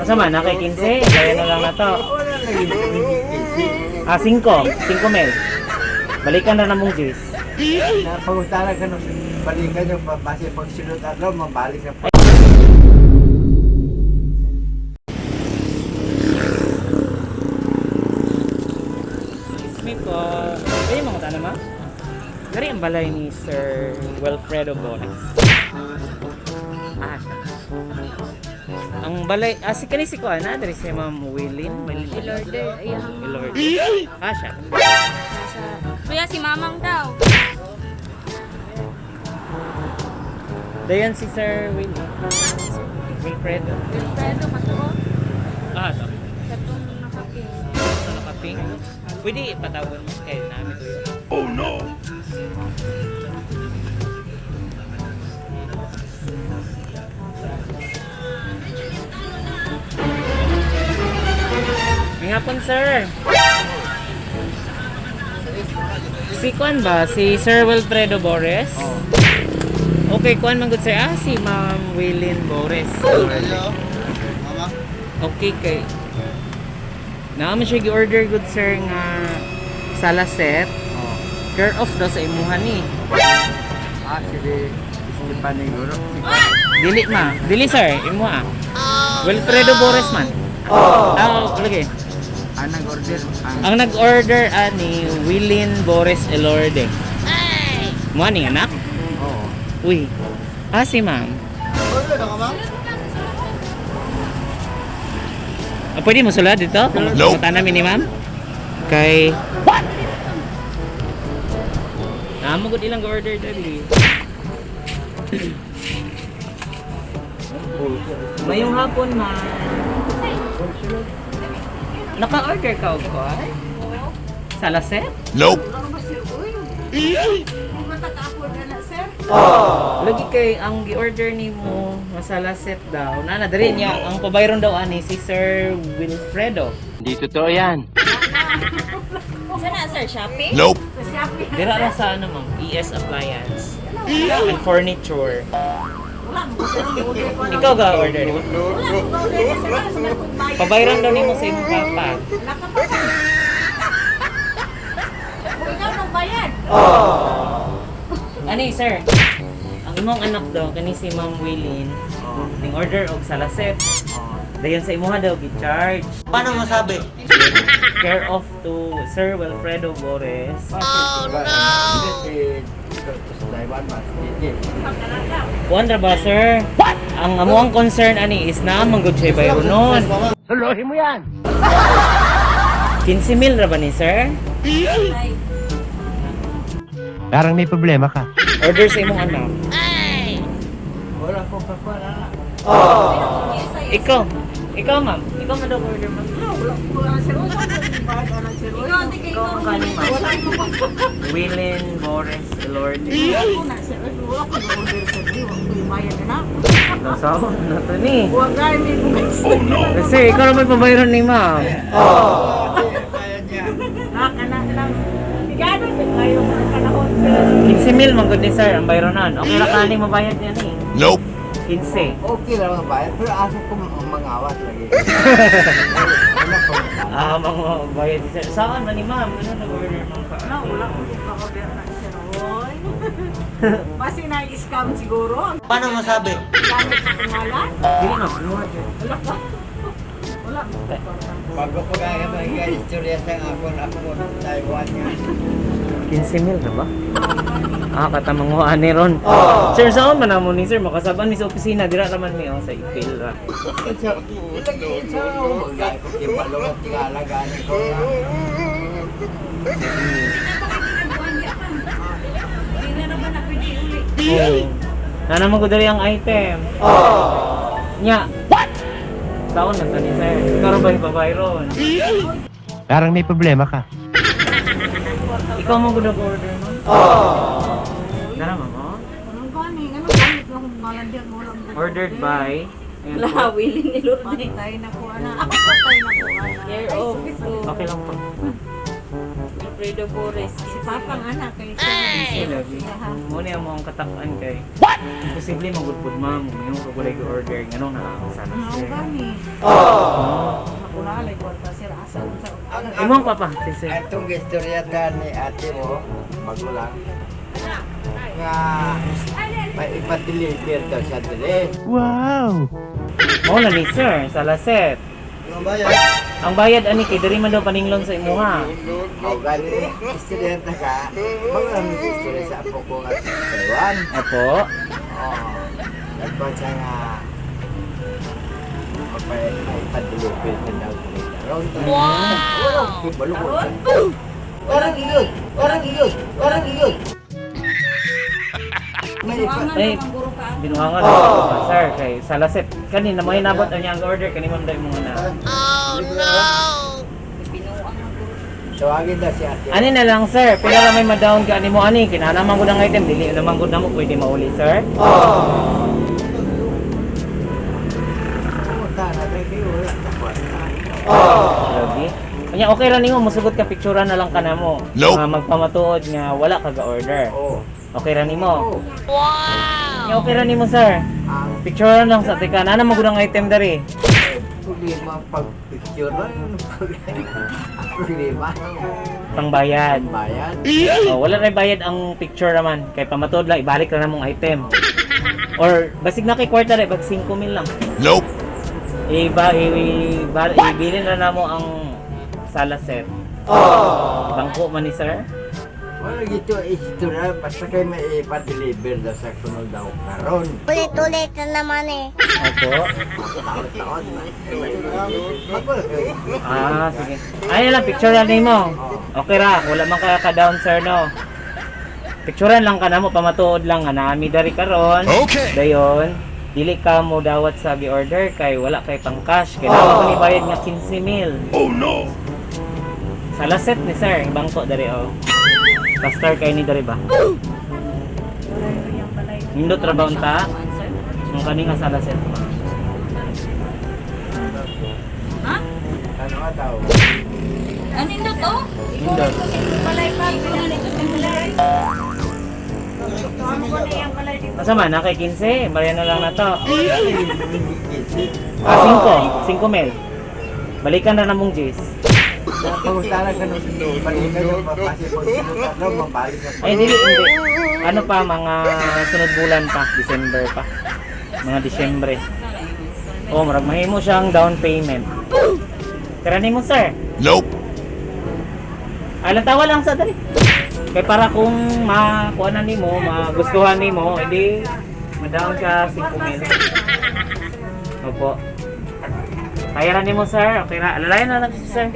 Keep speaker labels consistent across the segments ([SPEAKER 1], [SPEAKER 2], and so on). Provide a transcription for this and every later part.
[SPEAKER 1] Asa man, nakay 15. Kaya na lang na to. 5. 5 mil. Balikan na namong juice.
[SPEAKER 2] Pag-utara ka nung balikan yung base pag sunod araw, mabalik na pa.
[SPEAKER 1] Excuse me po. Pwede mga tanong ma? Gari ang balay ni Sir Wilfredo Bones. Ang balay, si kanisi ko ana, dari si Ma'am Willin.
[SPEAKER 3] Ilorder, ayan.
[SPEAKER 1] Ilorder. Siya.
[SPEAKER 3] Kuya, si Mamang daw.
[SPEAKER 1] Dayan si Sir Wilfredo.
[SPEAKER 3] Wilfredo, matuo.
[SPEAKER 1] Ito.
[SPEAKER 3] Katong nakaping.
[SPEAKER 1] Nakaping. Pwede ipatawag mo kay namin to yun. Oh no! Nga po, sir. Si Kwan ba? Si Sir Wilfredo Bores? Okay, Kwan man good sir. Si Ma'am Willin Bores. Okay, kay naman siya gi-order good sir nga salaset. Care off daw sa imuhan ni.
[SPEAKER 2] Sige, Stepan siguro.
[SPEAKER 1] Dili ma. Dili sir, imo Wilfredo Bores man. Lagi.
[SPEAKER 2] Ang nag-order.
[SPEAKER 1] Ang nag-order ani Willin Bores Elorde. Mo ni anak?
[SPEAKER 2] Oo.
[SPEAKER 1] Uy. Si ma'am. Pwede mo sulad dito? Nope. Punta namin ni ma'am? Kay... What? Magod ilang ga-order dali. Mayong hapon, ma'am. Naka-order ka o ko? Salaset?
[SPEAKER 4] Nope.
[SPEAKER 1] Lagi kay ang gi-order nimo masalaset daw. Nana diri niya ang pabayron daw ani si Sir Wilfredo. Hindi totoo 'yan.
[SPEAKER 3] Sana, sir, shopping?
[SPEAKER 4] Nope.
[SPEAKER 1] Dira ra sa ano ma'am, ES Appliance and Furniture. Ikaw ga order. Pabayron daw nimo sa imong papa.
[SPEAKER 3] Ikaw nang bayad.
[SPEAKER 1] Ani sir? Ang imong anak daw kani si Ma'am Willin ning order og salaset. Dayon sa imuha daw gi-charge.
[SPEAKER 2] Paano masabi?
[SPEAKER 1] Care off to Sir Wilfredo Bores.
[SPEAKER 2] Oh no!
[SPEAKER 1] Kuan ra ba sir? What? Ang amuang concern ani is na manggod siya bayro nun.
[SPEAKER 2] Suluhin mo yan!
[SPEAKER 1] 15,000 ra ba ni sir?
[SPEAKER 2] Parang may problema ka.
[SPEAKER 1] Order sa imong anak.
[SPEAKER 2] Wala ko kapala na.
[SPEAKER 1] Ikaw ma'am. Ikaw man daw order ma'am.
[SPEAKER 3] Ikaw, hindi kayo
[SPEAKER 1] Ikaw ang kanin ma'am. Willin Bores Elorde. Nasahon na to ni.
[SPEAKER 4] Oh no.
[SPEAKER 1] Kasi ikaw naman pabayron ni ma'am.
[SPEAKER 3] Gano'n din kayo mga panahon, sir.
[SPEAKER 1] 15,000 manggod ni sir ang bayronan. Okay ra kani mabayad niya ni.
[SPEAKER 4] Nope.
[SPEAKER 1] 15.
[SPEAKER 2] Okay lang ang bayad, pero aso ko mangawas lagi.
[SPEAKER 1] Mga bayad ni sir. Saan man ni ma'am? Ano nag-order ma'am ka?
[SPEAKER 5] Wala ko makaber na siya roy. Basi na-scam siguro.
[SPEAKER 2] Paano masabi?
[SPEAKER 5] Gamit sa pangalan.
[SPEAKER 1] Dili ma'am.
[SPEAKER 5] Wala ka. Wala.
[SPEAKER 2] Bago ko kaya mag-istorya sa ako Taiwan nga.
[SPEAKER 1] 15,000 na ba? Katamanguhaan ni Ron. Sir, saan man mo ni sir? Makasaban mi sa opisina. Dira naman mi sa ipil ra.
[SPEAKER 2] Gaya ko kimalunod, tingalagaan ko na.
[SPEAKER 5] Hindi na naman na pwede uli.
[SPEAKER 1] Na naman ko dali ang item. Nya. What? Taon na to ni sir. Karon ba ibabayron?
[SPEAKER 2] Parang may problema ka.
[SPEAKER 1] Ikaw mo gud order mo? Dara mo?
[SPEAKER 5] Anong gani? Anong gamit na kung malandian mo lang.
[SPEAKER 1] Ordered by
[SPEAKER 3] Willing ni Lourdes.
[SPEAKER 5] Patay na ko ana. Patay na ko ana.
[SPEAKER 3] Care of.
[SPEAKER 1] Okay lang po.
[SPEAKER 3] Alfredo Boris.
[SPEAKER 5] Si Papang anak kay
[SPEAKER 1] Busy lagi. Muna yung mga katakuan kay. What? Imposible magudpud ma'am. Yung kagulay ko order. Ganun nakakasana
[SPEAKER 5] Ang
[SPEAKER 1] sir.
[SPEAKER 5] gani. Nakunalay ko ta sir asa sa.
[SPEAKER 1] Imong papa, sir.
[SPEAKER 2] Itong istorya ni ate mo, magulang, nga may ipa-deliver daw siya dili.
[SPEAKER 1] Mao na ni sir, sa laset.
[SPEAKER 2] Yung bayan?
[SPEAKER 1] Ang bayad ani kay diri man daw paninglon sa imuha.
[SPEAKER 2] O gani, istorya na ka, mga istorya sa apo ko nga sa Taiwan.
[SPEAKER 1] Apo.
[SPEAKER 2] Nagpon siya nga, may ipa-deliver na daw dili. Wow! Balukot. Orang iyod! Orang iyod! Orang iyod! May ipa-
[SPEAKER 1] Eh, binuhangan na sir kay sa laset. Kanina mo inabot ang yang order kanimo dai mo na.
[SPEAKER 3] Binuang ang guro.
[SPEAKER 2] Tawagin daw si ate.
[SPEAKER 1] Ani na lang sir, pila ra may ma-down ka animo ani kinahanglan gud ang item dili naman gud namo pwede mauli sir.
[SPEAKER 2] Puta na review wala tapos.
[SPEAKER 1] Lagi. Kanya okay ra nimo musugot ka picturean na lang kanamo.
[SPEAKER 6] Nope.
[SPEAKER 1] Magpamatuod nga wala ka ga-order.
[SPEAKER 2] Oo.
[SPEAKER 1] Okay ra nimo.
[SPEAKER 6] Wow!
[SPEAKER 1] Kanya okay ra nimo sir.
[SPEAKER 2] Ang
[SPEAKER 1] Picturean lang sa tika na mo gud ang item dari.
[SPEAKER 2] problema pag-picture ba? Problema.
[SPEAKER 1] Pangbayad.
[SPEAKER 2] Bayan.
[SPEAKER 1] Oh, wala ray bayad ang picture naman. Kay pamatuod lang ibalik ra namong item. Or basig na kay kwarta ray bag 5,000 lang.
[SPEAKER 6] Nope.
[SPEAKER 1] Ibilin na namo ang sala set. Bangko man ni sir.
[SPEAKER 2] Wala gito istorya basta kayo may ipa-deliver daw sa sunod daw karon.
[SPEAKER 4] Ulit-ulit na naman eh.
[SPEAKER 1] Opo.
[SPEAKER 2] Taon-taon na. Magul kayo.
[SPEAKER 1] Sige. Ayun lang, picturean nimo. Okay ra, wala man kaya ka-down sir no. Picturean lang ka na mo, pamatuod lang nga nami dari karon.
[SPEAKER 6] Okay.
[SPEAKER 1] Dayon, dili ka mo dawat sa gi-order kay wala kay pang cash. Kailangan ko ni bayad nga 15,000.
[SPEAKER 6] Oh no!
[SPEAKER 1] Sa laset ni sir, bangko dari oh. Pastor kay ni dari ba? Nindot ra ba unta?
[SPEAKER 3] Answer.
[SPEAKER 1] Ang kani nga sa laset pa.
[SPEAKER 3] Ha?
[SPEAKER 2] Ano nga daw?
[SPEAKER 3] Ano nito to?
[SPEAKER 1] Nindot.
[SPEAKER 3] Balay pa. Pinanito sa balay.
[SPEAKER 5] Ano ko na yung balay dito?
[SPEAKER 1] Asa man, na kay 15, bariyan na lang na to.
[SPEAKER 2] Hindi
[SPEAKER 1] 5 mil. Balikan na namong Jis.
[SPEAKER 2] Pag-ustaran ka nung balikan yung papasya pag-sunod daw, mabalik na
[SPEAKER 1] Ay, hindi. Ano pa, mga sunod bulan pa, December pa. Mga Disyembre. Oo, marag mahimo siyang down payment. Tira mo, sir.
[SPEAKER 6] Nope.
[SPEAKER 1] Alang tawa lang sa dali. Kaya para kung makuha nimo, magustuhan nimo, edi ma-down ka 5,000. Opo. Kaya rin mo, sir. Okay na. Alalayan na lang, sir.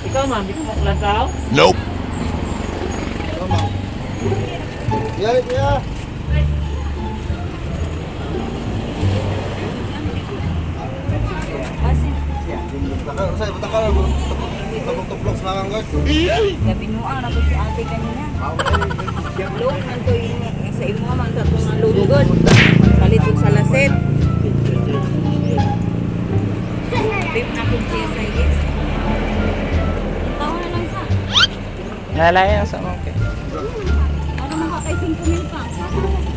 [SPEAKER 1] Ikaw, ma'am, di ka mo kulagaw?
[SPEAKER 6] Nope.
[SPEAKER 2] Yeah.
[SPEAKER 3] Gabinuang na ko si ate kanina. Look, man to yung sa imo man to nga lulugod. Palit ko sa laset. Bip na kong GSIS. Tawa na lang sa.
[SPEAKER 1] Alalayan sa mga okay.
[SPEAKER 3] Ano man ka kay 5,000 pa?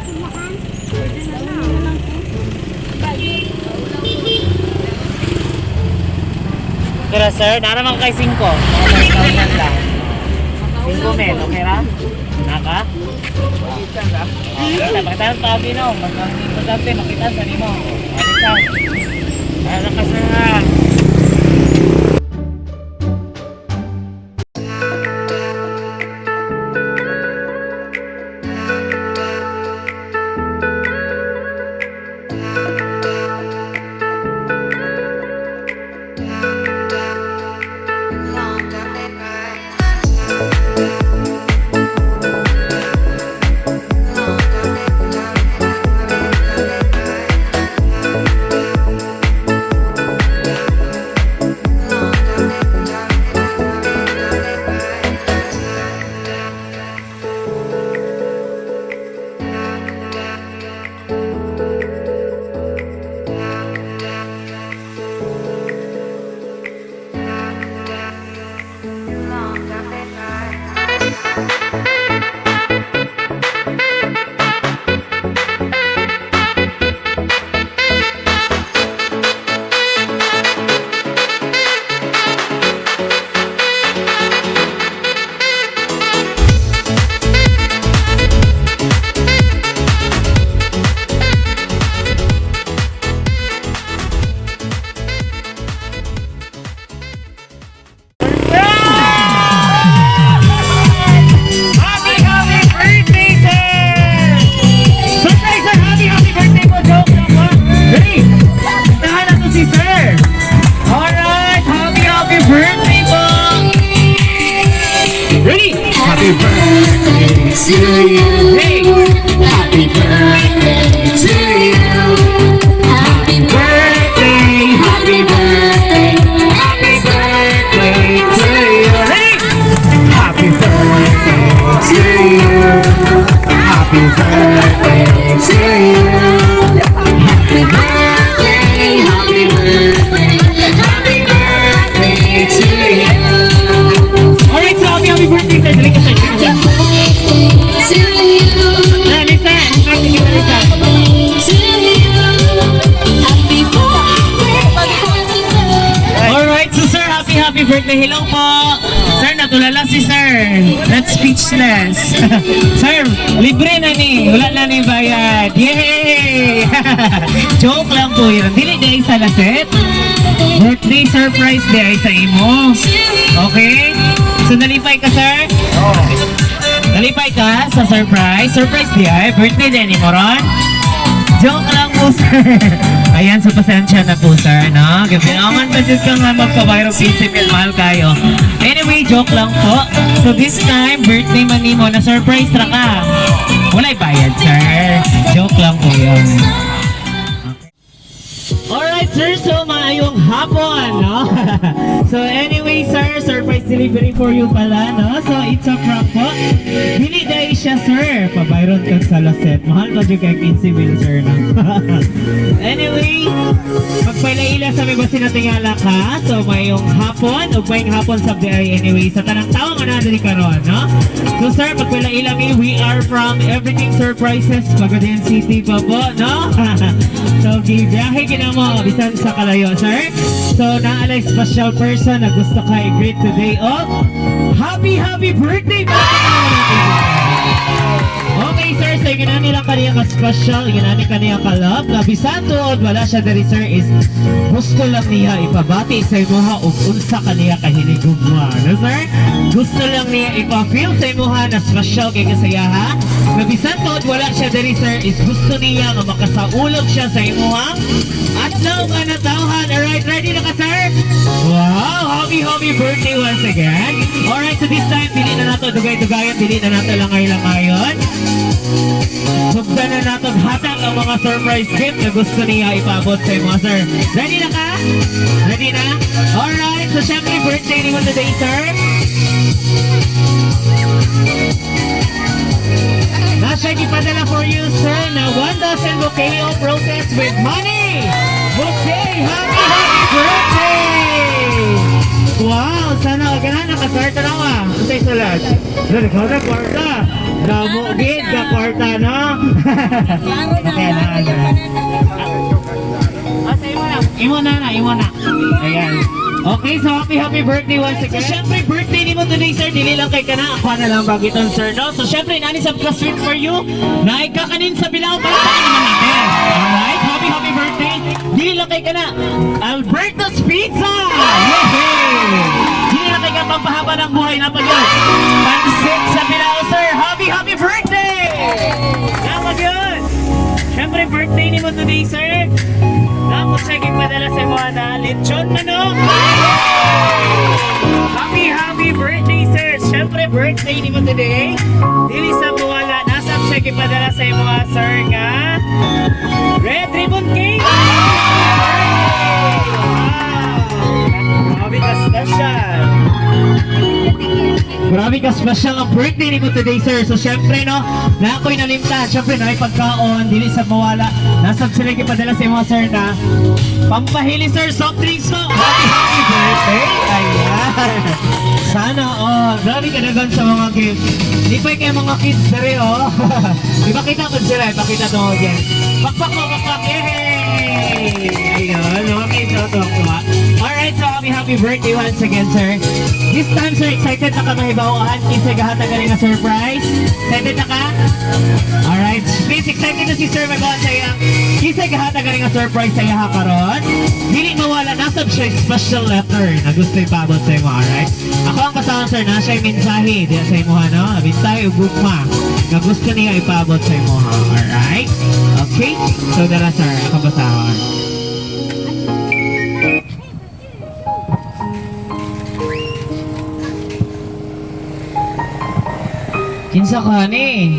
[SPEAKER 3] Sumakan. Pwede na lang.
[SPEAKER 1] Kira, sir, naramang kay 5. Mga 5,000 lang. 5,000, okay ra? Naka? Makita ang tabi no. Magkakita makita sa nimo. Makita. Ano ka sir?
[SPEAKER 6] to you.
[SPEAKER 1] Hey!
[SPEAKER 6] Happy birthday to you. Happy birthday, happy birthday, happy birthday to you.
[SPEAKER 1] Hey!
[SPEAKER 6] Happy birthday to you. Happy birthday to you. Happy birthday, happy birthday, happy birthday to you.
[SPEAKER 1] Alright, so happy birthday sir. Dali ka sir.
[SPEAKER 6] To you.
[SPEAKER 1] Lisa, happy birthday sir.
[SPEAKER 6] To you. Happy birthday.
[SPEAKER 1] Alright, so sir, happy birthday. Hello po. Sir, natulala si sir. That's speechless. Sir, libre na ni. Wala na ni bayad. Yay! Joke lang po yun. Dili day sa laset. Birthday surprise day sa imo. Okay? So, nalipay ka, sir? Nalipay ka sa surprise? Surprise di ay? Birthday din ni Moron? Joke lang po, sir. Ayan, so pasensya na po, sir, no? Gapinaman ba dyan ka nga magpa-viral PC mil mahal kayo? Anyway, joke lang po. So this time, birthday man ni mo, na-surprise ra ka. Wala'y bayad, sir. Joke lang po yun. Alright, sir. So, maayong hapon, no? So, anyway, sir, surprise delivery for you pala, no? So, it's a prank po. Dili dahil siya, sir. Pabayron kang sa laset. Mahal ka dyan kay 15 mil, sir, no? Anyway, magpailaila sa may basi na tingala ka. So, mayong hapon, o mayong hapon sa ay anyway. Sa tanang tao nga na karon, no? So, sir, magpailaila mi. We are from Everything Surprises, Pagadian City pa po, no? So, gibiyahe kinamo, bisan sa kalayo, sir. So, naalay special person na gusto ka i-greet today of happy birthday! Okay, sir, so yung nilang kaniya ka-special, yung kaniya ka-love, na bisan tuod, wala siya dari, sir, is gusto lang niya ipabati sa imuha o unsa kaniya kahiligugma. No, sir? Gusto lang niya ipa-feel sa imuha na special kay kasayaha. Na bisan tuod, wala siya dari, sir, is gusto niya nga makasaulog siya sa imuha. At now, tauhan. Alright, ready na ka, sir? Wow, happy birthday once again. Alright, so this time, pili na nato dugay-dugayan, pili na nato langay-langayon. Sugdan na natin hatag ang mga surprise gift na gusto niya ipabot sa mga sir. Ready na ka? Ready na? Alright, so syempre birthday ni mo today, sir. Nasya ipadala for you, sir, na 1 dozen bouquet of roses with money! Bouquet! Happy birthday! Wow! Sana ganahan na ka-sir. Tanawa! Unsay sulat? Dali ka na, kwarta! Damugid ka, kwarta, no? Okay, na. Imo na. Ayan. Okay, so happy birthday once again. So, syempre, birthday ni mo today, sir. Dili lang kay ka na. Ako na lang bagiton, sir, no? So, syempre, nani sa sweet for you. Naikakanin sa Bilao. Palakpakan naman natin. Alright, happy birthday. Dili lang kay ka na. Alberto's Pizza! Yay! Dili lang kay ka pampahaba ng buhay na pag yun. Pansit sa Bilao, sir. Happy birthday! Napag yun. Syempre, birthday ni mo today, sir. Tapos siya padala sa mga na lechon manok. Happy birthday, sir. Siyempre, birthday ni mo today. Dili sa buwala. Nasab siya padala sa mga sir nga red ribbon cake. Wow! Grabe ka special. Grabe ka special ang birthday ni mo today, sir. So, syempre, no, na ako'y nalimtan. Syempre, na pagkaon, dili sa mawala. Nasab sila ipadala sa mga sir na pampahili, sir, soft drinks mo. Happy birthday! Ayan. Sana, grabe ka na sa mga gift. Di pa kayo mga kids dere, Ipakita ko sila, ipakita ito mo dyan. Pakpak mo, pakpak! Yay! Ayun, mga kids, alright, so happy birthday once again, sir. This time, sir, excited na ka mahibawahan. Kinsa gahata ka nga surprise. Excited na ka? Alright, please, excited na si sir magawa sa iya. Kinsa gahata ka nga surprise sa iya karon. Dili mawala, nasab siya special letter na gusto ipabot sa imo, alright? Ako ang kasama, sir, na siya mensahe diyan sa imo, no? Mensahe o gugma na gusto niya ipabot sa imo, alright? Okay? So, dara, sir, ako basahan. Unsa ka ni?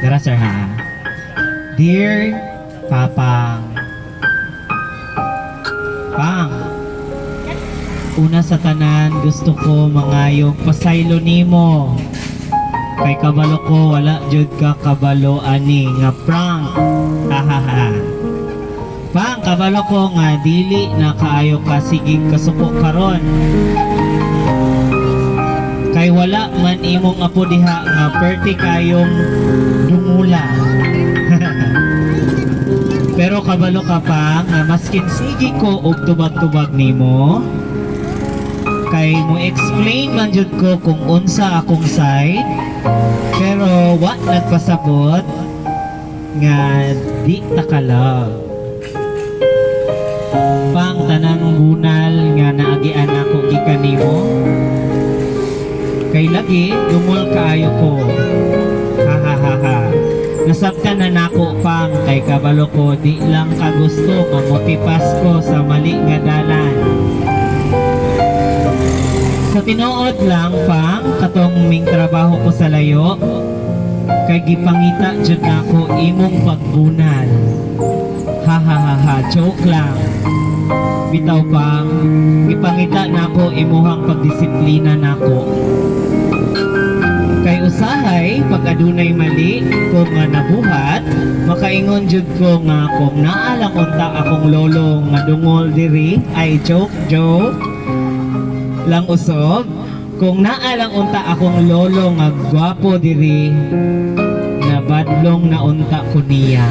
[SPEAKER 1] Tara sir ha. Dear Papang. Pang. Una sa tanan gusto ko mangayong pasaylo nimo. Kay kabalo ko wala jud ka kabalo ani nga prank. Hahaha. Pang kabalo ko nga dili na kaayo ka sige kasuko karon. Kay wala man imong apo diha nga perti kayong dumula. Pero kabalo ka pa nga maskin sige ko og tubag-tubag nimo. Kay mo explain man jud ko kung unsa akong side. Pero wa nagpasabot nga di ta ka love. Pang tanang bunal nga naagian ako gikan nimo. Kay lagi dumol kaayo ko. Ha ha ha ha. Nasabtan na nako pang kay kabalo ko di lang ka gusto mamotipas ko sa mali nga dalan. Sa tinuod lang pang katong ming trabaho ko sa layo kay gipangita jud nako imong pagbunal. Ha ha ha ha, joke lang. Bitaw pang gipangita nako imuhang pagdisiplina nako. Kay usahay pag adunay mali ko nga nabuhat makaingon jud ko nga kung naalang unta akong lolo nga dungol diri ay joke lang usog kung naalang unta akong lolo nga gwapo diri na badlong na unta ko niya.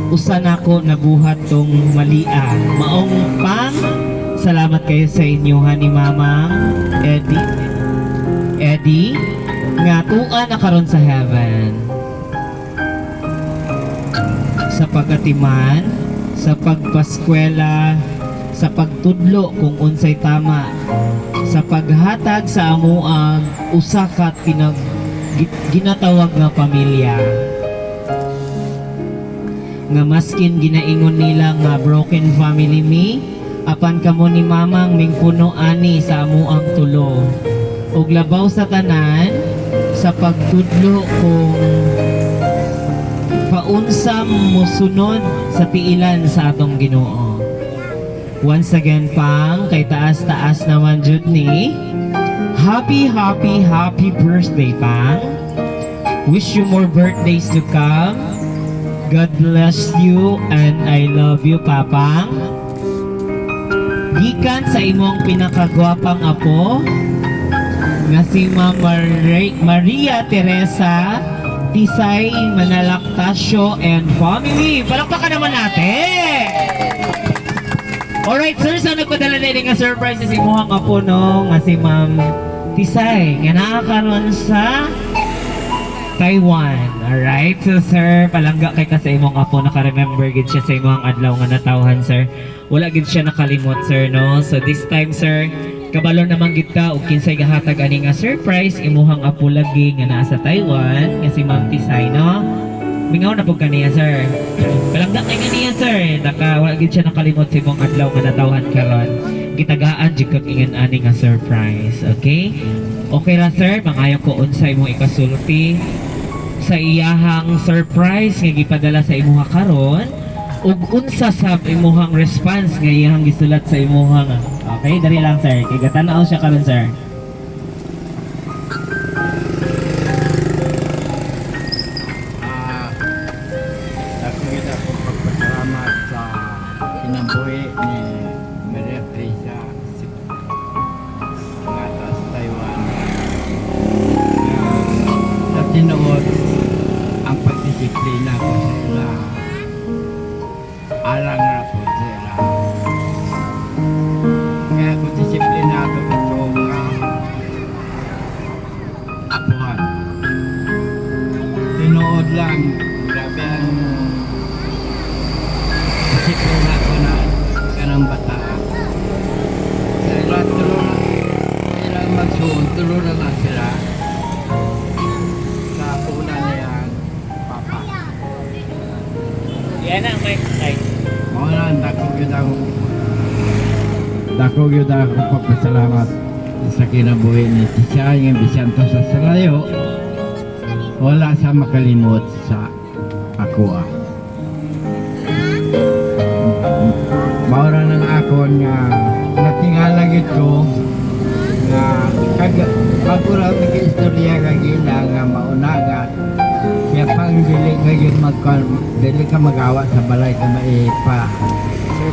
[SPEAKER 1] Usa nako nabuhat tong malia. Maong pang salamat kayo sa inyo ha ni Mamang Eddie nga tuan na karon sa heaven. Sa pagatiman, sa pagpaskwela, sa pagtudlo kung unsay tama, sa paghatag sa amuang usa ka ginatawag nga pamilya. Nga maskin ginaingon nila nga broken family me, apan kamo ni Mamang mingpuno ani sa amuang tulo. Ug labaw sa tanan sa pagtudlo kung paunsam mosunod sa tiilan sa atong Ginoo. Once again pang kay taas-taas naman jud ni. Happy birthday pang. Wish you more birthdays to come. God bless you and I love you Papang. Gikan sa imong pinakagwapang apo nga si Ma'am Maria Teresa Tisay Manalactasio and family. Palakpakan naman natin! Alright sir, so nagpadala na nga surprise sa imuhang apo no nga si Ma'am Tisay nga nakakaroon sa Taiwan. Alright, so sir, palangga kay ka sa imong apo, naka-remember gid siya sa imong adlaw nga natawhan sir. Wala gid siya nakalimot sir no. So this time sir, kabalo naman gid ka og kinsay gahatag ani nga surprise imuhang apo lagi nga naa sa Taiwan nga si Ma'am Tisay no. Mingaw na pud kaniya sir. Palangga kay kaniya sir, wala gid siya nakalimot sa imong adlaw nga natawhan karon. Gitagaan jud kag ingon ani nga surprise, okay? Okay ra sir, mangayo ko unsay imong ikasulti sa iyahang surprise nga gipadala sa imuha karon ug unsa sab imuhang response nga iyahang gisulat sa imuhang. Okay, dali lang sir, kay gatanaw siya karon sir.
[SPEAKER 2] Nakikita ko pagpasalamat sa sinabuhi ni Maria Teresa nga sa Taiwan. Sa tinuod ang pagdisiplina ko sa ila. Alang na po sila. Kaya kung disiplinado ito ang apuhan. Tinuod lang, grabe ang disiplina ko na kanang bata. Sila sila magsuon, tulong na lang sila sa punan niyang papa.
[SPEAKER 1] Yan ang may ay.
[SPEAKER 2] Mga nandang yun ang
[SPEAKER 7] dako gyud ako pagpasalamat sa kinabuhi ni siya yung bisan to sa salayo. Wala sa makalimot sa ako. Maura ng akon nga natingala gid ko nga pagura ng istorya kagila nga mauna nga kaya pang dili ka yun dili ka magawa sa balay ka maipa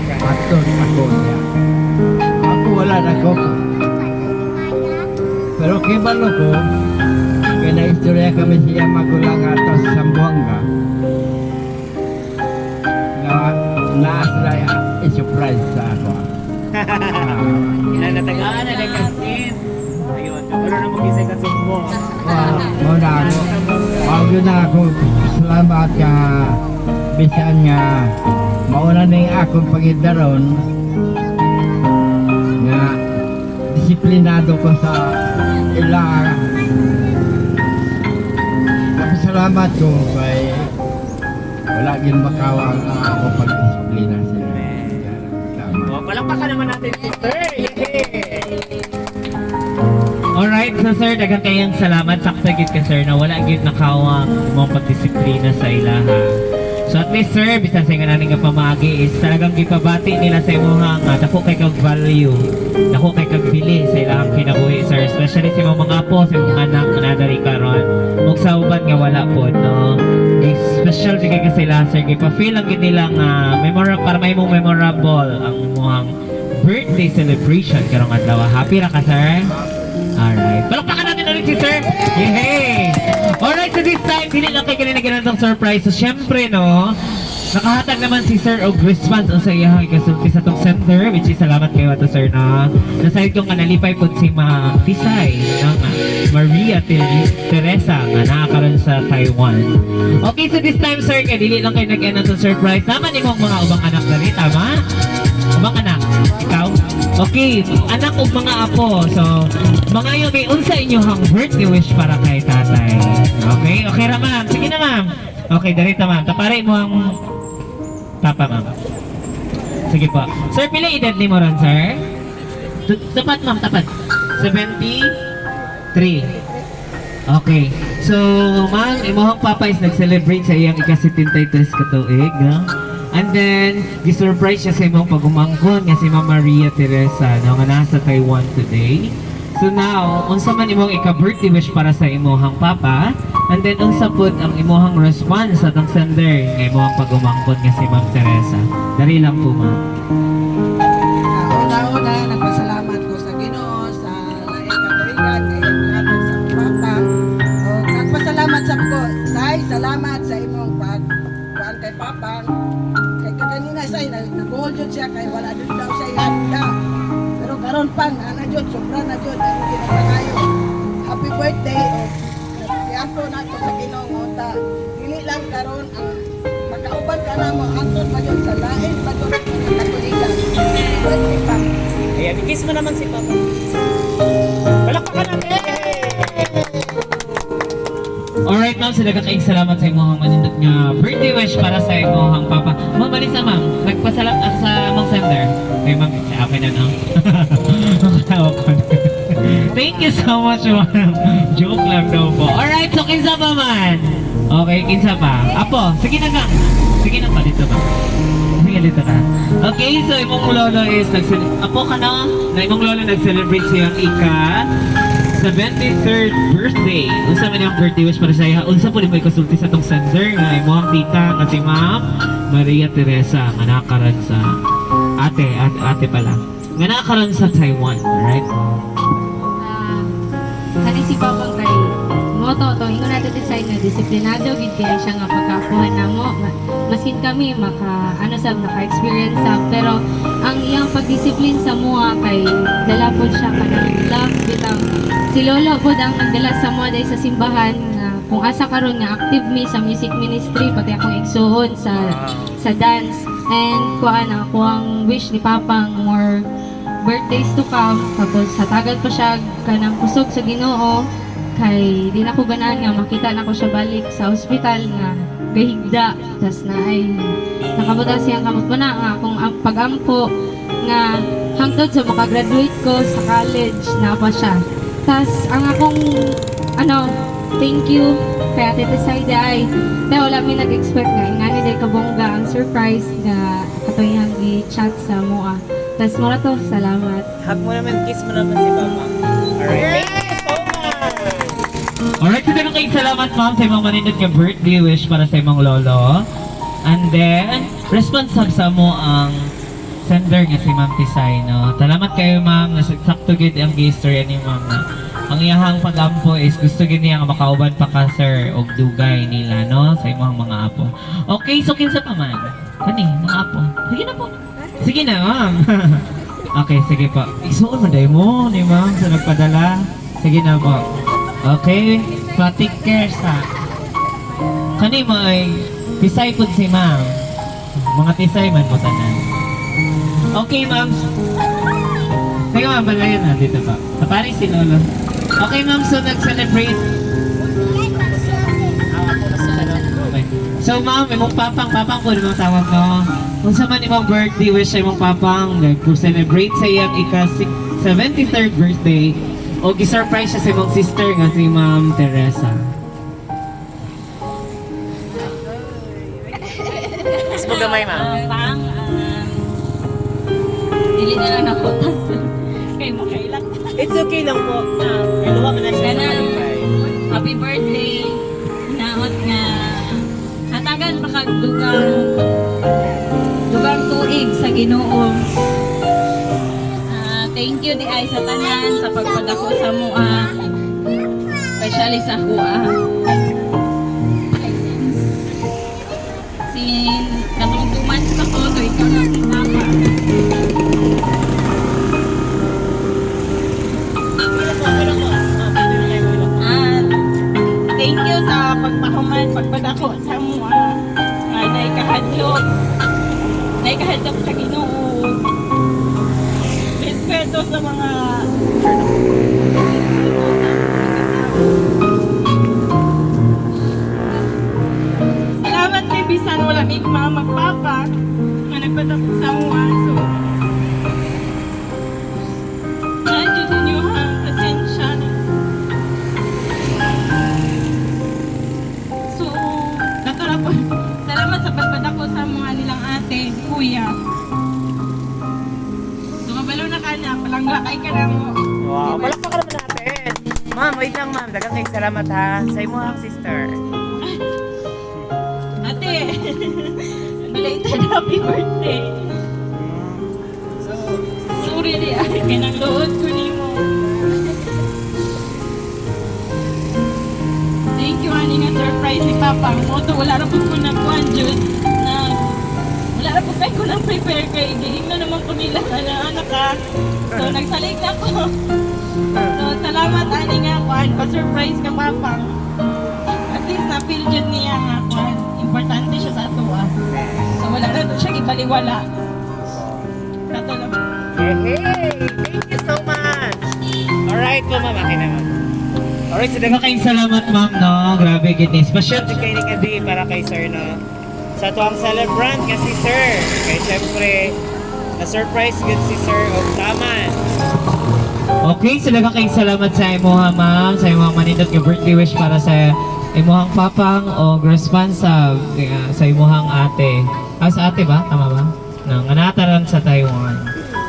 [SPEAKER 7] aton ako niya. Ako wala na ko. Pero kibalo ko kaya na istorya kami siya magulang ato sa Sambuanga na naasla i-surprise sa ako.
[SPEAKER 1] Inanatagaan na lang kasi. Ayun, pero na mag-isay ka sumbo.
[SPEAKER 7] Muna ako. Bago na ako. Salamat ka. Bisan nga. Mauna na yung akong paghidaron. Nga. Disiplinado ko sa ilang. Salamat ko kay wala gin makawang ako pag-disiplina sila.
[SPEAKER 1] Oh, palakpakan naman natin si Sir. Yay! Alright, so sir, daghang kayang salamat. Sakto gid ka sir na wala gid nakawang mong pagdisiplina sa ilaha. So at least sir, bisan sa nga naning pamagi is talagang gipabati nila sa imong nga dako kay kag value, dako kay kag bili sa ilang kinabuhi sir, especially sa imong mga apo, sa imong anak na nadari karon. Ug sa uban nga wala po no. Special di kay sila sir, gipa-feel ang gid nila nga memorable para may mong memorable ang imong birthday celebration karong adlaw. Happy ra ka sir? Alright. Palakpakan natin ulit si Sir. Yay! Alright, so this time, hindi lang kayo kanina ganitong surprise. So, syempre, no, nakahatag naman si Sir og response ang sa iyang ikasulti sa tong center, which is salamat kayo ato Sir na nasahid kong nalipay po si Ma Tisay ng Maria Teresa nga nakakaroon sa Taiwan. Okay, so this time Sir, kaya dili lang kayo nag-end ng surprise. Tama ni mong mga ubang anak na rin, tama? Ubang anak? Ikaw? Okay, anak ug mga apo. So, mga yung may unsa inyong birthday wish para kay tatay. Okay? Okay ra ma'am. Sige na ma'am. Okay, darita ma'am. Tapare mo ang papa ma'am. Sige po. Sir, pila edad ni mo ron, sir? Tapat ma'am, tapat. 73. Okay. So, ma'am, imong papa is nag-celebrate sa iyang ika-73 katuig, no? And then, gisurprise siya sa imong pagumangkon nga si Ma'am Maria Teresa no, nga nasa Taiwan today. So now, unsa man imong ika-birthday wish para sa imong papa, and then unsa pud ang imong response sa tong sender nga imong pagumangkon nga si Ma'am Teresa. Dari lang po ma'am.
[SPEAKER 5] Una-una, nagpasalamat ko sa Ginoo sa laing katuigan kay hatag sa papa. O nagpasalamat sa ko, salamat sa imong pagkuan kay papa. Kay kanina say nag-hold jud siya kay wala dun daw siya handa. Pero karon pa ana jud sobra na jud ang ginakayo. Happy birthday. Nagtiampo na ko sa Ginoo ngota. Dili lang karon ang makauban ka na mo anton pa jud sa lain pa jud katuigan. Birthday pa.
[SPEAKER 1] Ayan, i-kiss mo naman si papa. Palakpakan natin! Alright ma'am, sila kakaing salamat sa imong manindot nga birthday wish para sa imong papa. Ma'am, Marisa ma'am, nagpasalamat sa mong sender. Ay ma'am, akin na no. Thank you so much ma'am. Joke lang daw po. Alright, so kinsa pa man? Okay, kinsa pa? Apo, sige na nga. Sige na pa dito ba? Sige dito ka. Okay, so imong lolo is Apo ka na? Na imong lolo nag-celebrate siyang ika 73rd birthday. Unsa man ang birthday wish para sa iya? Unsa po di mo ikasulti sa tong sender nga imong tita nga si Ma'am Maria Teresa nga nakaron sa ate pala. Nga nakaron sa Taiwan, right?
[SPEAKER 8] Kani si Papa kay moto to ingon nato design nga disiplinado gid kaya siya nga pagkakuhan namo maskin kami naka-experience sa pero ang iyang pagdisiplin sa mua kay dala pod siya kanang love bitang si lolo pod ang nagdala sa mua dahil sa simbahan nga kung asa karon nga active mi sa music ministry pati akong igsuon sa dance and kuan ako ang wish ni Papa more birthdays to come tapos hatagan pa siya kanang kusog sa Ginoo kay di na ko ganahan nga makita na ko siya balik sa ospital nga gahigda tas na ay nakabuta siyang kamot pa na nga akong pag-ampo nga hangtod sa makagraduate ko sa college na pa siya. Tas ang akong thank you kay Ate Tesayda ay wala mi nag-expect nga ingani day kabongga ang surprise nga katuyang i-chat sa moa. Tas mura to, salamat.
[SPEAKER 1] Hug mo naman, kiss mo naman si Papa. Alright, thank you so much! Alright, so dagang kayo salamat ma'am sa imong manindot nga birthday wish para sa imong lolo. And then, responsab sa mo ang sender nga si Ma'am Tisay, no? Salamat kayo ma'am, nasakto gid ang istorya ni ma'am na ang iyahang pag-ampo is gusto gid niya nga makauban pa ka sir og dugay nila, no? Sa imong mga apo. Okay, so kinsa pa man? Kani, mga apo. Sige na po. Sige na, ma'am. Okay, sige po. Isuon mo day mo ni ma'am sa nagpadala. Sige na po. Okay, take care sa. Kani mo ay tisay po si ma'am. Mga tisay man po tanan. Okay, ma'am. Sige ma'am, balayan na dito pa. Sa Paris si Lolo. Okay, ma'am, so nag-celebrate. Okay. So, ma'am, imong papang po imong tawag ko. Kung sa man imong birthday wish sa imong papang, nag-celebrate sa iyang ika-73rd birthday, o gi-surprise siya sa imong sister nga si Ma'am Teresa. Mas mo gamay, ma'am.
[SPEAKER 3] Dili na lang ako. Kay mo kailan.
[SPEAKER 1] It's okay lang po. Kaluha mo na siya sa kalipay.
[SPEAKER 3] Happy birthday. Naot nga. Hatagan pa kag dugang tuig sa Ginoo. Thank you di ay sa tanan sa pagpadako sa mua. Especially sa kuha. Katong 2 months na ko, so ikaw na sinama. Thank you sa pagpahuman, pagpadako sa mua. Naikahadlok sa Ginoo. Respeto sa mga salamat kay bisan wala may mga magpapa nga nagpadako sa mua. So nandiyo ninyo ang pasensya. So katulad po, salamat sa pagpadako sa mga nilang ate, kuya. So kabalo na ka na, palanglakay ka na mo.
[SPEAKER 1] Wow, wala pa ka naman natin. Ma'am, wait lang ma'am. Dagang kayo salamat ha. Sa imo ang sister.
[SPEAKER 3] Ate, belated happy birthday. Sorry di ay kanang lood ko nimo. Thank you ani nga surprise ni Papa. Moto wala ra pud ko nakuan jud na wala ra pud kay ko nang prepare kay giingnan naman ko nila na anak ka. So nagsalig na ko. So salamat ani nga kuan pa surprise ka Papa. At least na feel jud niya nga kuan. Importante siya sa ato ah. So wala na to siya gibaliwala. Kato lang.
[SPEAKER 1] Hey, thank you so much. Alright po ma'am, akin na ma'am. Alright, so dagang kayong salamat ma'am, no? Grabe, goodness. Pasyal si kayo ni para kay sir, no? Sa tuwang celebrant nga si sir. Kaya syempre, na-surprise good si sir o taman. Okay, so dagang kayong salamat sa imuha ma'am, sa imuhang manindot nga birthday wish para sa imuhang papang o response sa imuhang ate. Sa ate ba? Tama ba? Nanganataran sa Taiwan.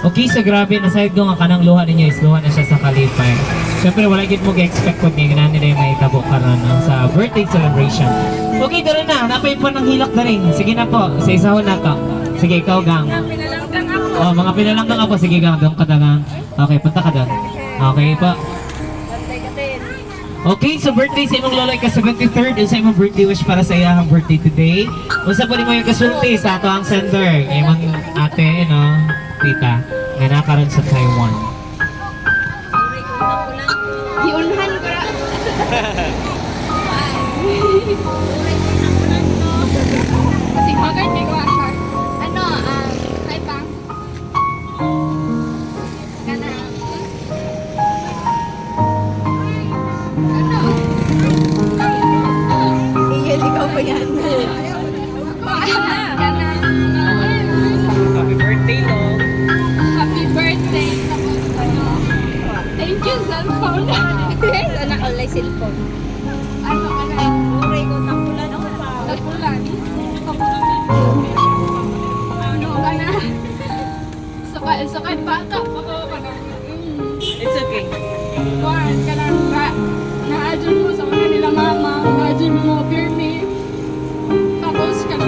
[SPEAKER 1] Okay, so grabe, nasahid ko nga kanang luha ninyo is luha na siya sa Kalipay. Siyempre, wala gid mo ga-expect po niya na nila yung may tabo ka na sa birthday celebration. Okay, gano'n na. Napay po ng hilak na rin. Sige na po, sa isahon na to. Sige, ikaw gang.
[SPEAKER 3] Pinalanggang ako.
[SPEAKER 1] Oh, mga pinalanggang ako. Sige gang, doon ka na gang. Okay, punta ka doon. Okay po. Okay, so birthday sa imong lolo ka 73rd and sa imong birthday wish para sa iyang birthday today. Unsa po nimo yung kasulti sa ato ang sender, imong ate, no, tita, nga nakaroon sa Taiwan.
[SPEAKER 8] Giunhan ko ra. Si Magan di ko asar. Hi pang. Kana.
[SPEAKER 3] Iyan, ikaw pa yan.
[SPEAKER 1] Happy birthday, no?
[SPEAKER 5] ko.
[SPEAKER 8] Ano ka na?
[SPEAKER 3] Uri ko tapulan ako pa.
[SPEAKER 8] Tagulan. Ano ka na? Sukad bata pa ko ka na.
[SPEAKER 3] It's okay.
[SPEAKER 8] Kuhan ka na. Na-adjure mo sa mga nila mama. Na-adjure mo pirmi. Tapos ka na.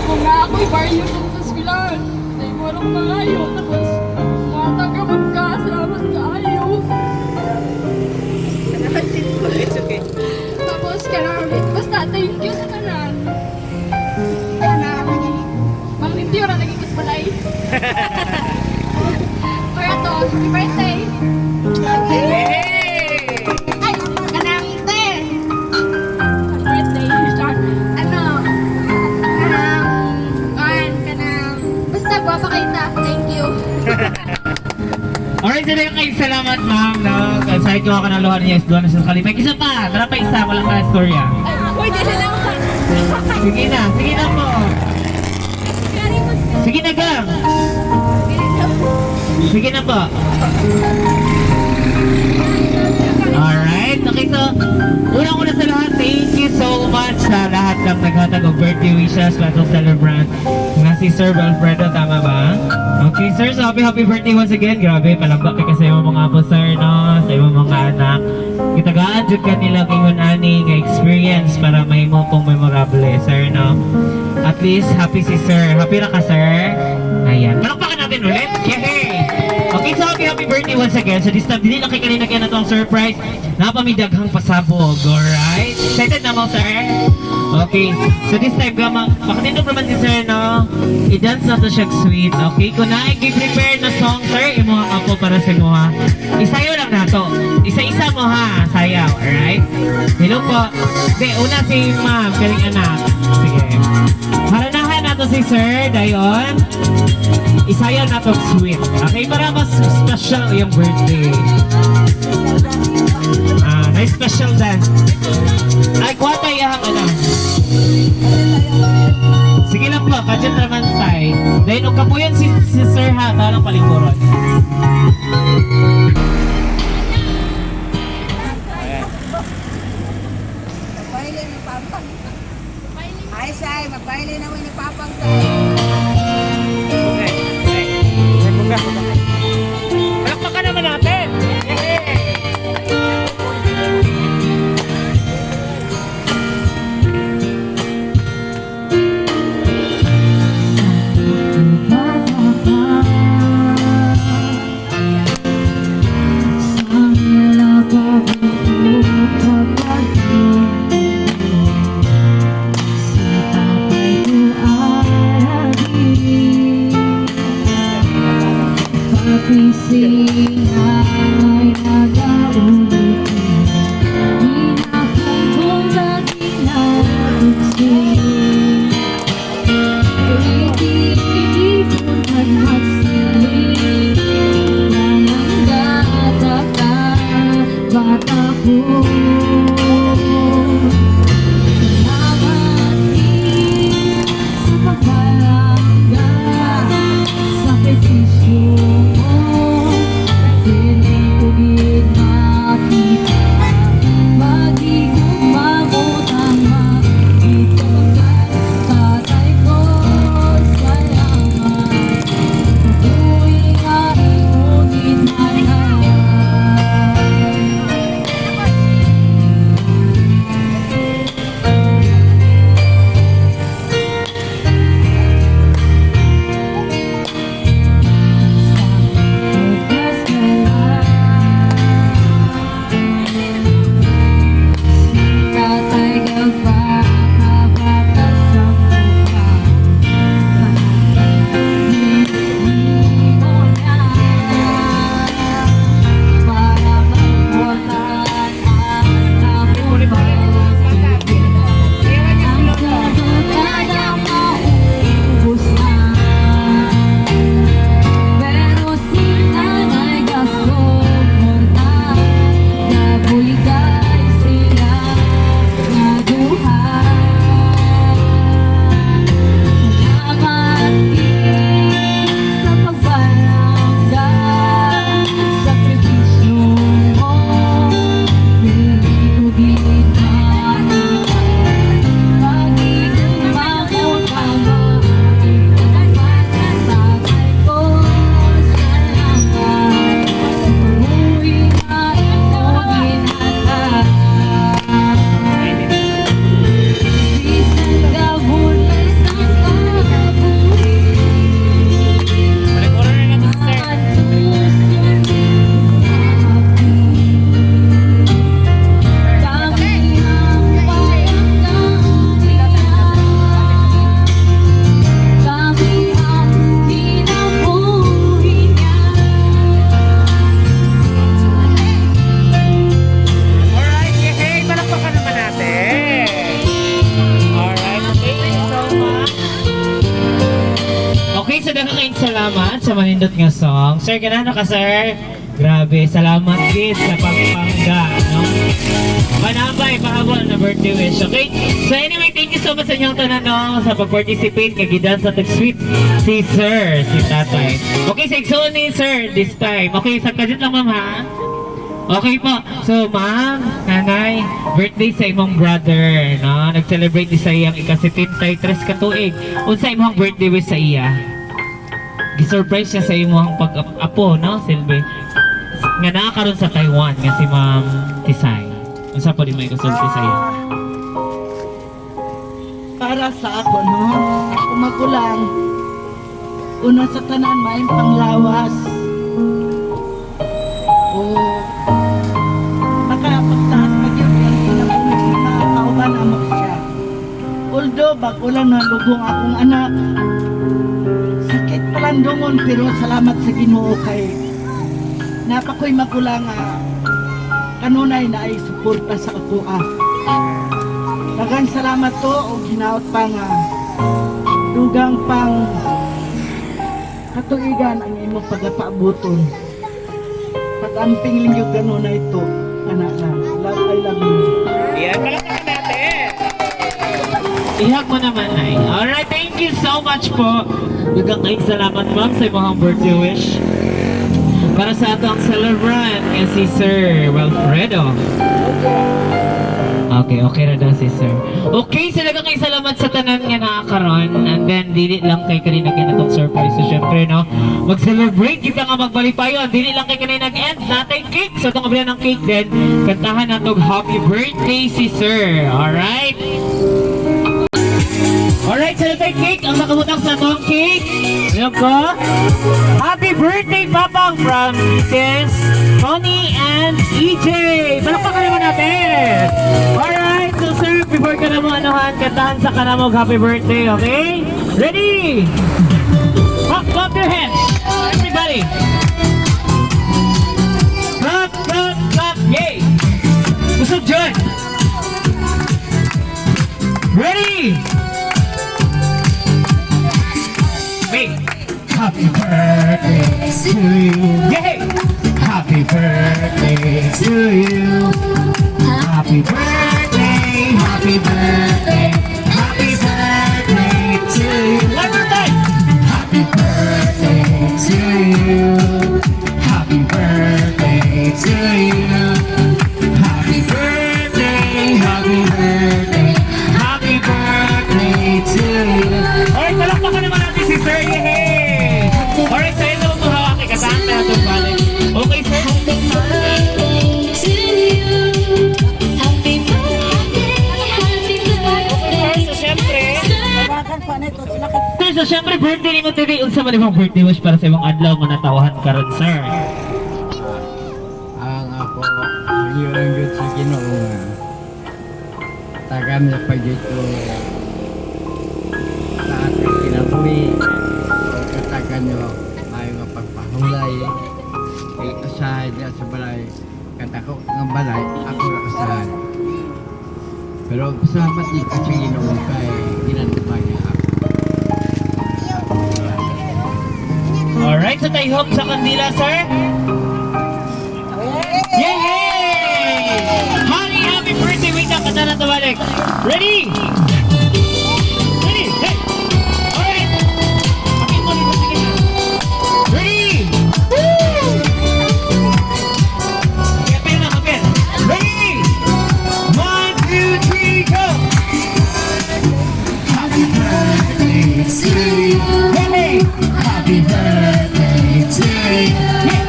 [SPEAKER 8] Kung na ako'y baryo ko sa skwilan. Dahil mo lang pangayo. Tapos matagamat ka. Salamat ka ayo.
[SPEAKER 3] It's okay.
[SPEAKER 8] Tapos ka na. Basta thank you sa kanan. Ma'am Limpyo na naging balay. Kaya to, happy birthday! Ay, kanang te! Happy birthday, Sean. Ano? Kanang... Basta, guwapa kita. Thank you.
[SPEAKER 1] Alright, sila yung kayo salamat, ma'am. No? Kahit ko ka ng luha niya, doon na sa kalipay. Isa pa, tara pa isa, walang ka storya.
[SPEAKER 3] Pwede na lang.
[SPEAKER 1] Sige na po. Sige na, gang. Sige na po. Alright, okay, so, unang-una sa lahat, thank you so much sa lahat ng naghatag of birthday wishes sa atong celebrant nga si Sir Alfredo, tama ba? Okay, sir, so happy birthday once again. Grabe, palambak ka sa iyong mga apo, sir, no? Sa iyong mga anak. Kitagaan dyan ka nila kayo ani nga experience para may mo pong memorable, sir, no? At least, happy si sir. Happy na ka, sir? Ayan. Palakpakan natin ulit. Yay! Okay, so happy birthday once again. So this time, dili na kay kanina kaya na itong surprise. Napamidaghang pasabog. Alright? Excited na mo, sir? Okay. So this time, makatindog naman si sir, no? I-dance na to siya sweet. Okay? Kung na-prepare na song, sir, imo ako para sa mo, ha? Isayaw lang na to. Isa-isa mo, ha? Sayaw. Alright? Hello po. Hindi, una si ma'am. Galing anak. Sige. Haranahan na to si sir. Dayon. Isayaw na to sweet. Okay? Para mas special yung birthday. Nice special dance. Ay, kwata iyahang ano. Sige lang po, kadyan naman tayo. Dahil nung kapuyan si Sir ha, talang palingkuron.
[SPEAKER 5] Magpaili ng papang. Ay, say, magpaili na ni papang, say.
[SPEAKER 1] Palakpakan naman natin! sa manindot nga song. Sir, ganano ka, sir? Grabe, salamat kids sa pagpangga, no? Manabay, pahabol na birthday wish, okay? So anyway, thank you so much sa inyong tanan, no? Sa pag-participate, kagidan sa tag-sweet si sir, si tatay. Okay, sa igsoon ni sir this time. Okay, sa kadit lang, ma'am, ha? Okay po. So, ma'am, nanay, birthday sa imong brother, no? Nag-celebrate di sa iyang ika-73 katuig. Unsa imong birthday wish sa iya? Gi-surprise siya sa imong pag-apo, no, Silvi? Nga nakakaroon sa Taiwan, nga si Ma'am Tisay. Unsa po di may kasulti sa iya?
[SPEAKER 5] Para sa ako, no? Kumakulang. Una sa tanan, may panglawas. O makapagtaas pa yun ang pinakauban amo siya. Although bago lang nalugong akong anak, sakit palang dungon, pero salamat sa Ginoo kay napakoy makulang kanunay na ay suporta sa ako. Daghang salamat to o ginaot pa nga dugang pang katuigan ang imong pagpaabuton. Pag-amping ninyo kanunay to, anak na, love I love you.
[SPEAKER 1] Yan, palakpakan natin! Ihag mo naman ay. Alright, thank you so much po. Dugang kayong salamat, ma'am, sa imong birthday wish. Para sa ato ang celebrant nga si Sir Wilfredo. Okay na daw si Sir. Okay, salagang kayo salamat sa tanan nga nakakaroon. And then, dili lang kay kanina itong surprise. So, syempre, no, mag-celebrate kita nga magbalipayon. Dili lang kay kanina nag-end natin cake. So, itong kabila ng cake din, kantahan natong happy birthday si Sir. Alright? Alright, sa natay cake, ang nakabutang sa itong cake. Alam ko? Happy birthday, Papang, from Mrs. Tony and EJ. Palakpakan naman natin. Alright, so sir, before ka na mo anuhan, kantahan sa kanamog happy birthday, okay? Ready? Clap your hands, everybody. Clap, yay! Usog dyan. Ready? Wait. Happy birthday to you. Yay! Happy birthday to you. Happy birthday, happy birthday, happy birthday to you. One more time. Happy birthday to you. Happy birthday to you. Happy birthday, happy birthday, happy birthday to you. Alright, palakpakan naman natin si Sir. Yay! Alright, sa'yo naman mo hawak. Ikasahan na natin balik. Okay, sir.
[SPEAKER 6] to you. Happy birthday,
[SPEAKER 1] So, syempre,
[SPEAKER 5] Tawagan pa na ito sila
[SPEAKER 1] sir, so syempre, birthday ni mo today. Unsa man imong birthday wish para sa imong adlaw nga natawahan karon, sir?
[SPEAKER 7] Ang ako, yun ang good sa Ginoo nga. Tagan na pa dito sa ating kinabuhi. Katagan nyo ay mapagpahulay. Kaya asahay niya sa balay. Katako ng balay, ako na asahay. Pero salamat din ka sa Ginoo kay ginanupay niya ako.
[SPEAKER 1] Alright, so tayo home sa kandila, sir. Yay! Happy birthday! Wait lang, kanta na tumalik. Ready? Ready? Hey! Alright! Pakit mo dito, sige na. Ready? Woo! Kapil na, kapil. Ready? 1, 2, 3, go! Happy birthday to you. Hey! Happy birthday to you. Hey!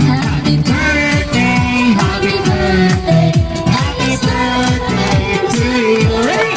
[SPEAKER 1] Happy birthday, happy birthday, happy birthday to you. Ready?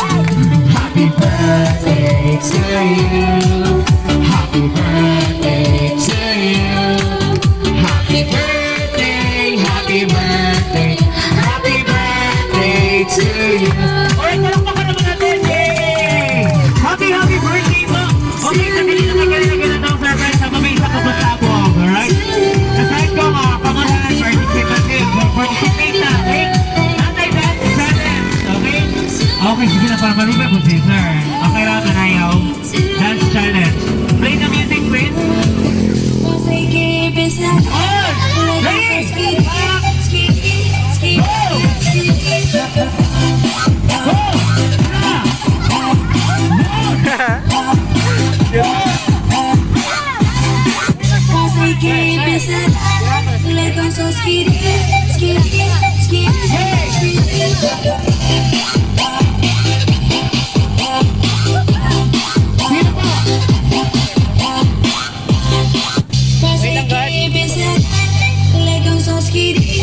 [SPEAKER 1] Sino po?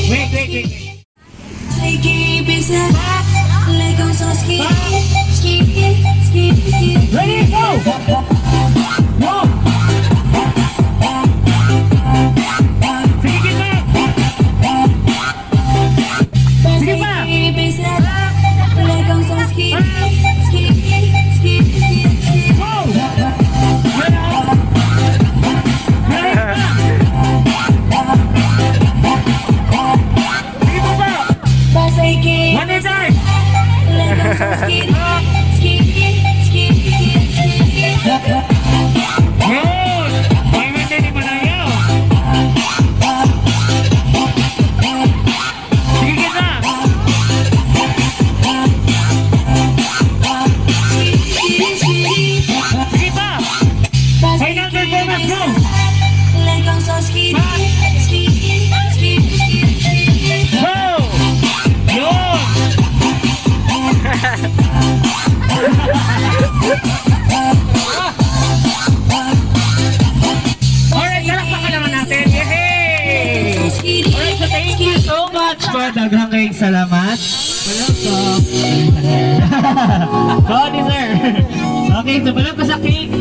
[SPEAKER 1] Wait. Ready, go! Go! Sige pa! Sige pa! One more time! Yun! May mende ni Manayaw! Sige na! Sige pa! Final performance, go! Go! Yun! Alright, kalakpakan naman natin. Yay! Alright, so thank you so much for daghang kayong salamat. Welcome. Sorry, sir. Okay, so balang ko sa cake.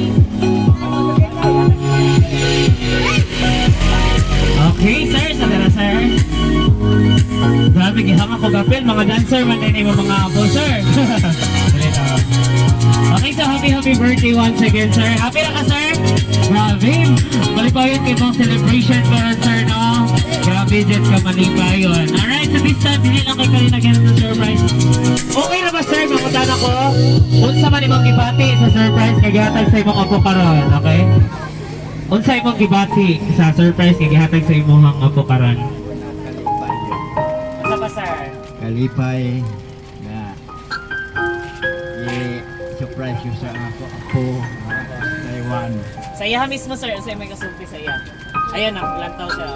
[SPEAKER 1] Okay, sir. Sa dara, sir. Grabe, gihama ko gapil. Mga dancer, man din yung mga apo, sir. Okay, so happy birthday once again, sir. Happy na ka, sir? Grabe. Malipayon kayo mga celebration ko rin, sir, no? Grabe, jet ka malipayon. Alright, so this time, hindi lang kayo kanina ganun sa surprise. Okay na ba, sir? Mamutan ako. Unsa man imong gibati sa surprise, kagihatag sa imong apo karon, okay? Unsa imong gibati sa surprise, kagihatag sa imong apo karon? Unsa ba, sir?
[SPEAKER 7] Kalipay na i-surprise ko sa ako Taiwan.
[SPEAKER 1] Sa iya mismo, sir. Unsa may kasulti sa iya? Ayan, naglantaw siya.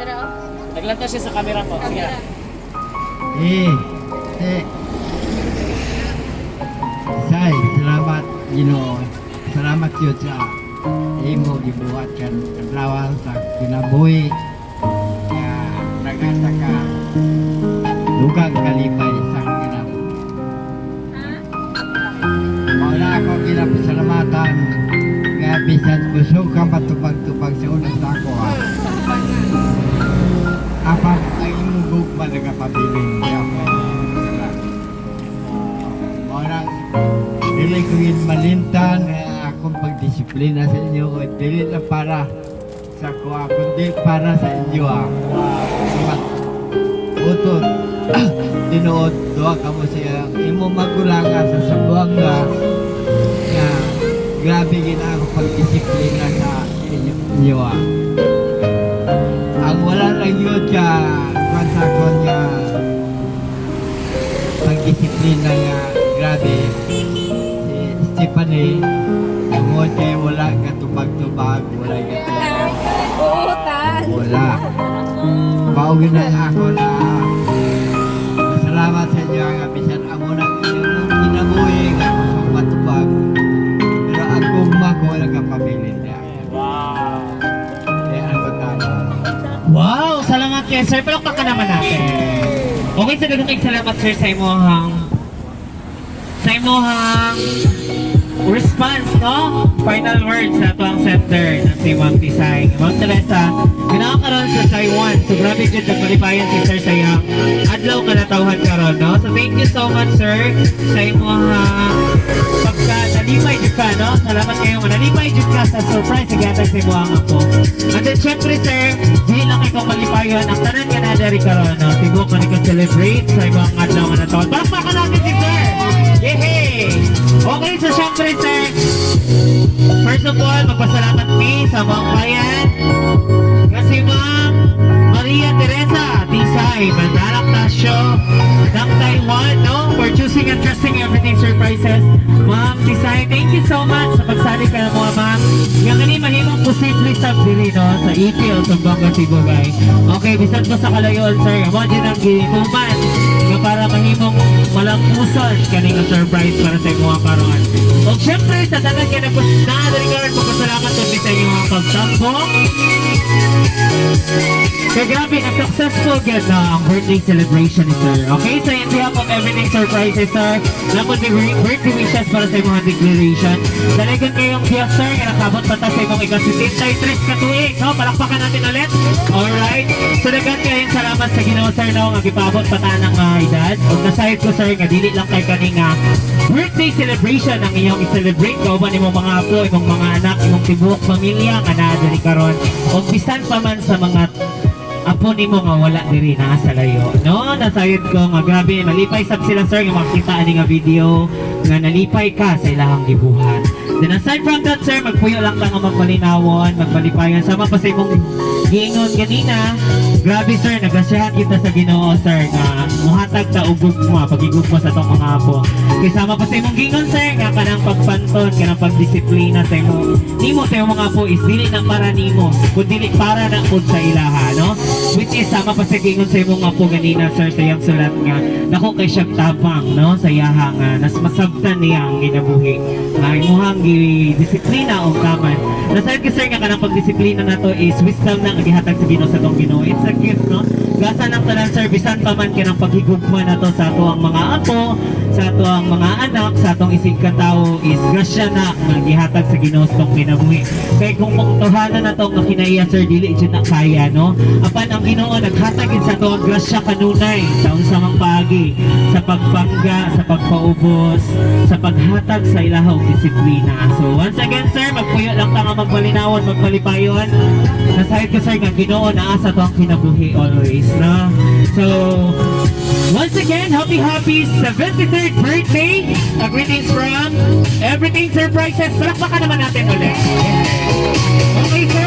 [SPEAKER 1] Naglantaw siya sa camera po. Sige.
[SPEAKER 7] Say, salamat, salamat yun sa imo gibuhat kan adlaw sa kinabuhi nga nagasa ka dugang kalipay sa kinabuhi. Wala ako ginapasalamatan nga bisan gusto kang patupag-tupag sa unang dako ha. Apa ang imong gugma nagapabilin niya mo. Orang dili ko yun malintan akong pagdisiplina sa inyo ko. Dili na para sa kuha, kundi para sa inyo ha. Utod, tinuod, doa ka mo siya. Imo magulang sa sabuang nga grabe gina ako pagdisiplina sa inyo ha. Ang wala lang yun siya kansakon niya pagdisiplina nga grabe si Stephanie tungod kay wala katubag-tubag wala wala paugin na ako na masalamat sa inyo nga bisan amo na inyong kinabuhi nga kusong matubag pero ang gugma ko wala kapabilin niya.
[SPEAKER 1] Wow!
[SPEAKER 7] Kaya ako tama.
[SPEAKER 1] Wow! Salamat kayo, sir. Palakpak ka naman natin. Okay, so daghang salamat, sir, sa imuhang response, no? Final words sa tuwang center na si Ma'am Tisay. Ma'am Teresa, ginakaroon sa Taiwan. So grabe dyan nagpalipayan si sir sa iyang adlaw kanatawhan karon, no? So thank you so much, sir, sa imuhang pagka-nalipay dyan ka, no? Salamat kayo, manalipay dyan ka sa surprise sa gatag sa imuhang ako. And then, syempre, sir, di lang ikaw malipayan. Ang tanan ka na dari karon, no? Tibok ka celebrate sa imuhang adlaw kanatawhan. Palakpakan natin si sir! Yehey! Okay, so syempre, sir, first of all, magpasalamat mi sa mga bayan kasi Ma'am Maria Teresa Tisay, Mandarak Tasyo ng Taiwan, no? For choosing and trusting everything surprises. Ma'am Tisay, thank you so much sa pagsali ka ng mga ma'am. Yung kani mahimong posible sa dili, no? Sa EPL, sa Bangga Tibogay. Okay, bisan ko sa kalayon, sir. Imagine ang gikuman nga para mahimong imong malampusan kaning surprise para sa imong karon. O syempre sa tanan ka na po na karon magpasalamat sa inyong mga pagtambong. Kaya grabe, successful gid na ang birthday celebration ni sir. Okay, so in behalf of everything surprises sir, napod ni birthday wishes para sa imong declaration. Dalagan kayong gift sir, nga nakabot pa ta sa imong ika-73 katuig. No, palakpakan natin ulit. Alright. So dagan kayong salamat sa Ginoo sir no, nga gipaabot pa ta ng edad. Og nasayod ko sir nga dili lang kay kaning birthday celebration ang inyong i-celebrate kauban imong mga apo, imong mga anak, imong tibuok pamilya nga naa diri karon. Og bisan pa man sa mga apo nimo nga wala diri na sa layo. No, nasayod ko nga grabe malipay sab sila sir nga makita ani nga video nga nalipay ka sa ilahang gibuhat. Then aside from that sir, magpuyo lang ang magpalinawon, magpalipayan sama pa sa imong giingon ganina. Grabe sir, nagasyahan kita sa Ginoo sir nga muhatag ta og gugma, pagigugma sa tong mga apo. Kay sama pa sa imong gingon sir nga kanang pagpanton, kanang pagdisiplina sa imong nimo sa imong mga apo is dili na para nimo, kundi dili para na pud sa ilaha, no? Which is sama pa sa gingon sa imong apo ganina sir sa iyang sulat nga nako kay siyang tabang, no? Sa iyaha nga nas masabtan niya ang ginabuhi. Ay muhang disiplina o kaman. Nasayad ko sir nga kanang pagdisiplina na to is wisdom na gihatag sa Ginoo sa tong Ginoo. It's a gift, no? Gasa ng tanan sir, bisan pa man kanang paghigugma na to sa ato ang mga apo, sa ato ang mga anak, sa atong isig katao is grasya na nga gihatag sa Ginoo sa tong kinabuhi. Kay kung muktuhanan na to nga kinaiya sir dili jud na kaya, no? Apan ang Ginoo naghatag gid sa ato ang grasya kanunay sa unsa mang paagi, sa pagpangga, sa pagpaubos, sa paghatag sa ilahang disiplina. So once again sir, magpuyo lang ta nga magpalinawon, magpalipayon. Nasayad ko sir nga Ginoo naa sa to ang kinabuhi always, no? So once again, happy 73rd birthday! Greetings from Everything Surprises. Palakpakan naman natin ulit. Okay sir,